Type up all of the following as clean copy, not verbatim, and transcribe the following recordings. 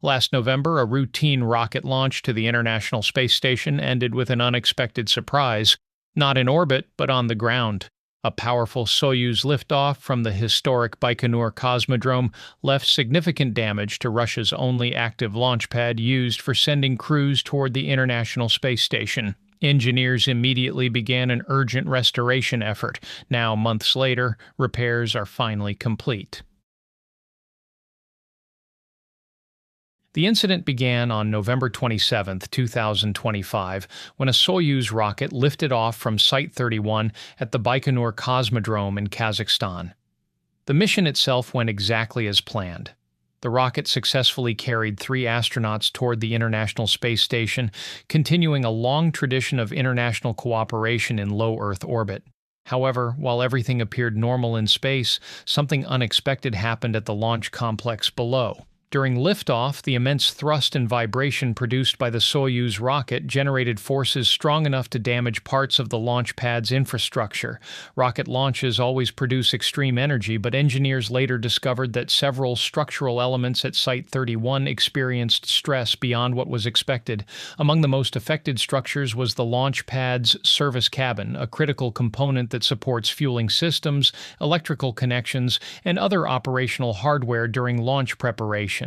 Last November, a routine rocket launch to the International Space Station ended with an unexpected surprise, not in orbit, but on the ground. A powerful Soyuz liftoff from the historic Baikonur Cosmodrome left significant damage to Russia's only active launch pad used for sending crews toward the International Space Station. Engineers immediately began an urgent restoration effort. Now, months later, repairs are finally complete. The incident began on November 27, 2025, when a Soyuz rocket lifted off from Site 31 at the Baikonur Cosmodrome in Kazakhstan. The mission itself went exactly as planned. The rocket successfully carried 3 astronauts toward the International Space Station, continuing a long tradition of international cooperation in low Earth orbit. However, while everything appeared normal in space, something unexpected happened at the launch complex below. During liftoff, the immense thrust and vibration produced by the Soyuz rocket generated forces strong enough to damage parts of the launch pad's infrastructure. Rocket launches always produce extreme energy, but engineers later discovered that several structural elements at Site 31 experienced stress beyond what was expected. Among the most affected structures was the launch pad's service cabin, a critical component that supports fueling systems, electrical connections, and other operational hardware during launch preparation.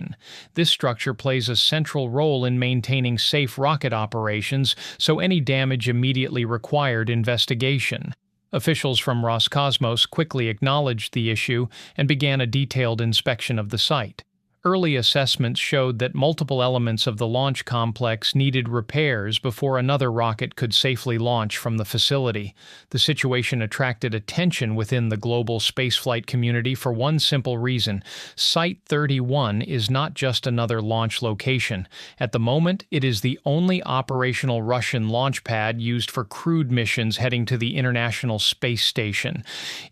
This structure plays a central role in maintaining safe rocket operations, so any damage immediately required investigation. Officials from Roscosmos quickly acknowledged the issue and began a detailed inspection of the site. Early assessments showed that multiple elements of the launch complex needed repairs before another rocket could safely launch from the facility. The situation attracted attention within the global spaceflight community for one simple reason: Site 31 is not just another launch location. At the moment, it is the only operational Russian launch pad used for crewed missions heading to the International Space Station.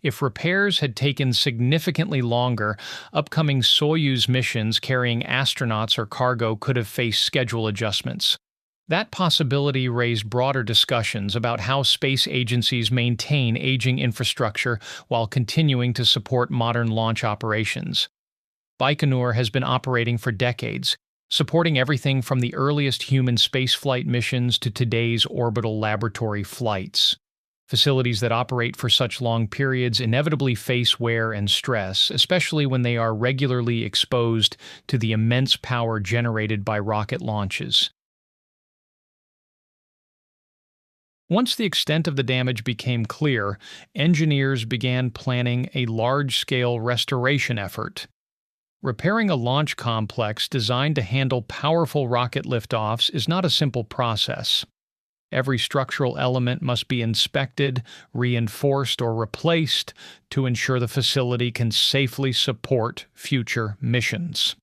If repairs had taken significantly longer, upcoming Soyuz missions carrying astronauts or cargo could have faced schedule adjustments. That possibility raised broader discussions about how space agencies maintain aging infrastructure while continuing to support modern launch operations. Baikonur has been operating for decades, supporting everything from the earliest human spaceflight missions to today's orbital laboratory flights. Facilities that operate for such long periods inevitably face wear and stress, especially when they are regularly exposed to the immense power generated by rocket launches. Once the extent of the damage became clear, engineers began planning a large-scale restoration effort. Repairing a launch complex designed to handle powerful rocket liftoffs is not a simple process. Every structural element must be inspected, reinforced, or replaced to ensure the facility can safely support future missions.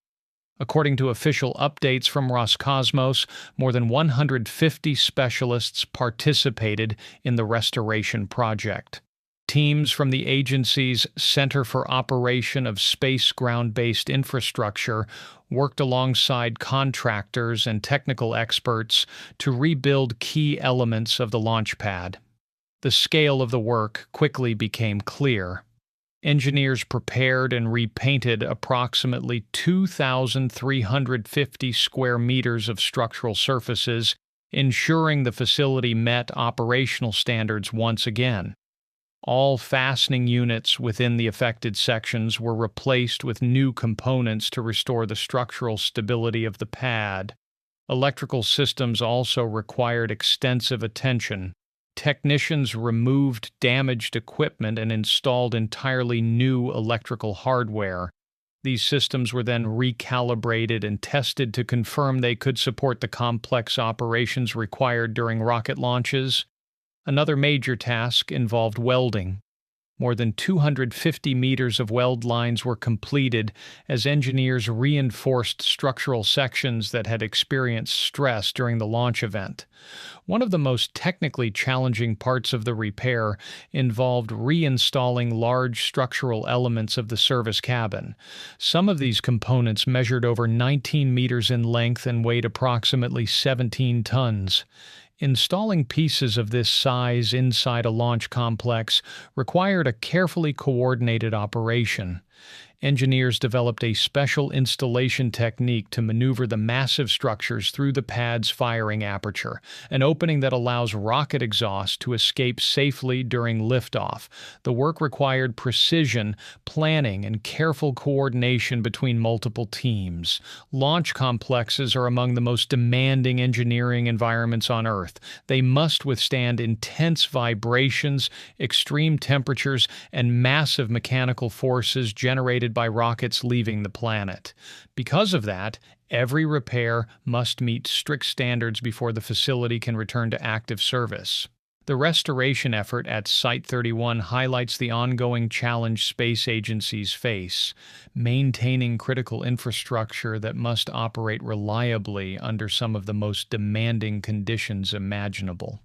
According to official updates from Roscosmos, more than 150 specialists participated in the restoration project. Teams from the agency's Center for Operation of Space Ground-Based Infrastructure worked alongside contractors and technical experts to rebuild key elements of the launch pad. The scale of the work quickly became clear. Engineers prepared and repainted approximately 2,350 square meters of structural surfaces, ensuring the facility met operational standards once again. All fastening units within the affected sections were replaced with new components to restore the structural stability of the pad. Electrical systems also required extensive attention. Technicians removed damaged equipment and installed entirely new electrical hardware. These systems were then recalibrated and tested to confirm they could support the complex operations required during rocket launches. Another major task involved welding. More than 250 meters of weld lines were completed as engineers reinforced structural sections that had experienced stress during the launch event. One of the most technically challenging parts of the repair involved reinstalling large structural elements of the service cabin. Some of these components measured over 19 meters in length and weighed approximately 17 tons. Installing pieces of this size inside a launch complex required a carefully coordinated operation. engineers developed a special installation technique to maneuver the massive structures through the pad's firing aperture, an opening that allows rocket exhaust to escape safely during liftoff. The work required precision, planning, and careful coordination between multiple teams. Launch complexes are among the most demanding engineering environments on Earth. They must withstand intense vibrations, extreme temperatures, and massive mechanical forces generated by rockets leaving the planet. Because of that, every repair must meet strict standards before the facility can return to active service. The restoration effort at Site 31 highlights the ongoing challenge space agencies face, maintaining critical infrastructure that must operate reliably under some of the most demanding conditions imaginable.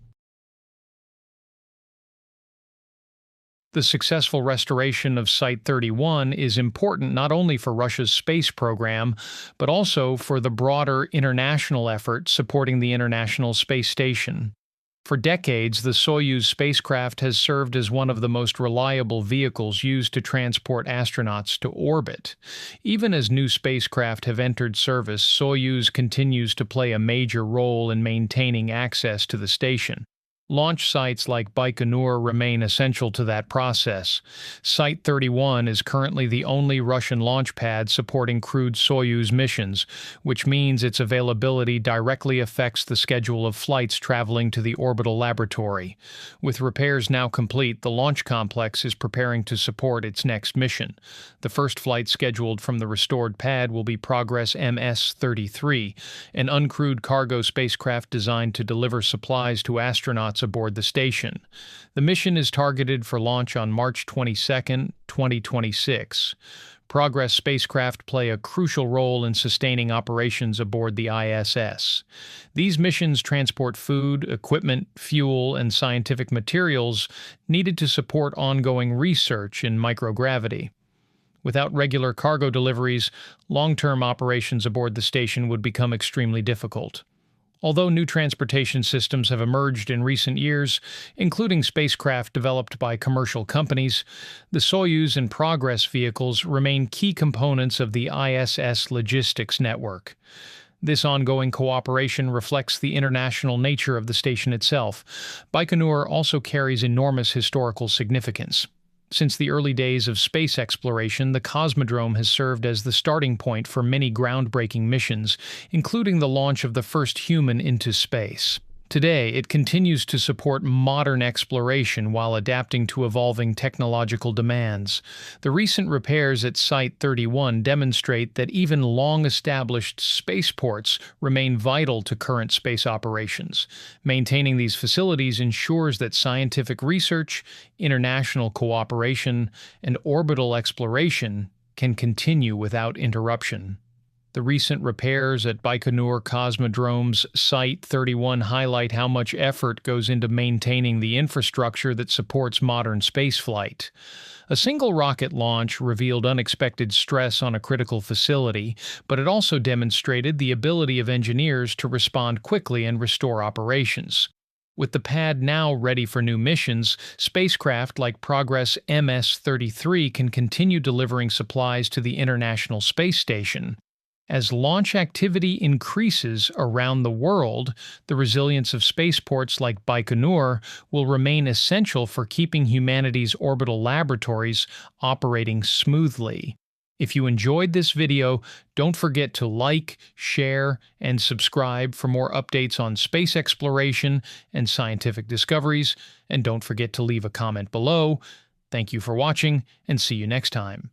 The successful restoration of Site 31 is important not only for Russia's space program, but also for the broader international effort supporting the International Space Station. For decades, the Soyuz spacecraft has served as one of the most reliable vehicles used to transport astronauts to orbit. Even as new spacecraft have entered service, Soyuz continues to play a major role in maintaining access to the station. Launch sites like Baikonur remain essential to that process. Site 31 is currently the only Russian launch pad supporting crewed Soyuz missions, which means its availability directly affects the schedule of flights traveling to the orbital laboratory. With repairs now complete, the launch complex is preparing to support its next mission. The first flight scheduled from the restored pad will be Progress MS-33, an uncrewed cargo spacecraft designed to deliver supplies to astronauts aboard the station. The mission is targeted for launch on March 22, 2026. Progress spacecraft play a crucial role in sustaining operations aboard the ISS. These missions transport food, equipment, fuel, and scientific materials needed to support ongoing research in microgravity. Without regular cargo deliveries, long-term operations aboard the station would become extremely difficult. Although new transportation systems have emerged in recent years, including spacecraft developed by commercial companies, the Soyuz and Progress vehicles remain key components of the ISS logistics network. This ongoing cooperation reflects the international nature of the station itself. Baikonur also carries enormous historical significance. Since the early days of space exploration, the Cosmodrome has served as the starting point for many groundbreaking missions, including the launch of the first human into space. Today, it continues to support modern exploration while adapting to evolving technological demands. The recent repairs at Site 31 demonstrate that even long-established spaceports remain vital to current space operations. Maintaining these facilities ensures that scientific research, international cooperation, and orbital exploration can continue without interruption. The recent repairs at Baikonur Cosmodrome's Site 31 highlight how much effort goes into maintaining the infrastructure that supports modern spaceflight. A single rocket launch revealed unexpected stress on a critical facility, but it also demonstrated the ability of engineers to respond quickly and restore operations. With the pad now ready for new missions, spacecraft like Progress MS-33 can continue delivering supplies to the International Space Station. As launch activity increases around the world, the resilience of spaceports like Baikonur will remain essential for keeping humanity's orbital laboratories operating smoothly. If you enjoyed this video, don't forget to like, share, and subscribe for more updates on space exploration and scientific discoveries, and don't forget to leave a comment below. Thank you for watching, and see you next time.